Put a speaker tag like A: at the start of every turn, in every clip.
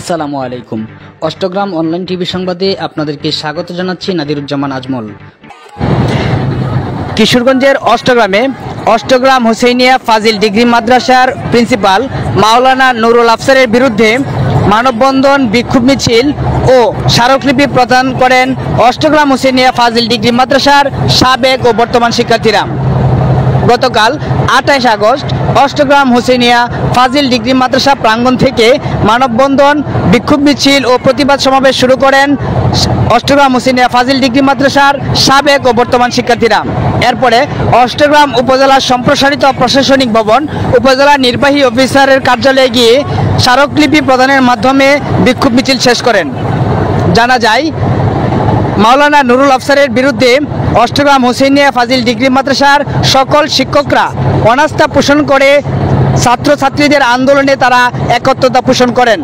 A: আসসালামু আলাইকুম। Austagram online TV সংবাদে আপনাদেরকে স্বাগত জানাচ্ছি নাদিরুজ্জামান আজমল। কিশোরগঞ্জের অষ্টগ্রাম হুসেইনিয়া ফাজিল ডিগ্রি মাদ্রাসার প্রিন্সিপাল মাওলানা নুরুল আফসারের বিরুদ্ধে মানববন্ধন, বিক্ষোভ মিছিল ও স্মারকলিপি প্রদান করেন অষ্টগ্রাম হুসেইনিয়া ফাজিল ডিগ্রি মাদ্রাসার সাবেক ও বর্তমান শিক্ষার্থীরা। গতকাল 28 আগস্ট অষ্টগ্রাম হুসেইনিয়া ফাজিল ডিগ্রি মাদ্রাসা প্রাঙ্গণ থেকে মানববন্ধন, বিক্ষোভ মিছিল ও প্রতিবাদ সমাবেশ শুরু করেন অষ্টগ্রাম হুসেইনিয়া ফাজিল ডিগ্রি মাদ্রাসার সাবেক ও বর্তমান শিক্ষার্থীরা। এরপরে অষ্টগ্রাম উপজেলার সম্প্রসারিত প্রশাসনিক ভবন, উপজেলা নির্বাহী অফিসারের কার্যালয়ে গিয়ে স্মারকলিপি প্রদানের মাধ্যমে বিক্ষোভ মিছিল শেষ করেন। জানা যায়, মাওলানা নুরুল আফসারের বিরুদ্ধে অষ্টগ্রাম হুসেইনিয়া ফাজিল ডিগ্রি মাদ্রাসার সকল শিক্ষকরা অনাস্থা পোষণ করে ছাত্রছাত্রীদের আন্দোলনে তারা একত্রতা পোষণ করেন।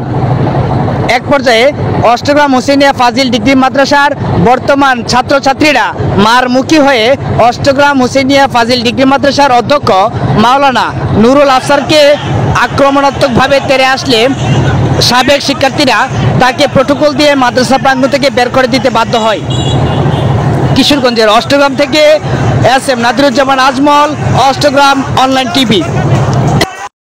A: এক পর্যায়ে অষ্টগ্রাম হুসেইনিয়া ফাজিল ডিগ্রি মাদ্রাসার বর্তমান ছাত্রছাত্রীরা মারমুখী হয়ে অষ্টগ্রাম হুসেইনিয়া ফাজিল ডিগ্রি মাদ্রাসার অধ্যক্ষ মাওলানা নুরুল আফসারকে আক্রমণাত্মকভাবে তেড়ে আসলে সাবেক শিক্ষার্থীরা তাকে প্রটোকল দিয়ে মাদ্রাসা প্রাঙ্গণ থেকে বের করে দিতে বাধ্য হয়। কিশোরগঞ্জের অষ্টগ্রাম থেকে S M Nadiruzzaman Azmal, Austagram online TV.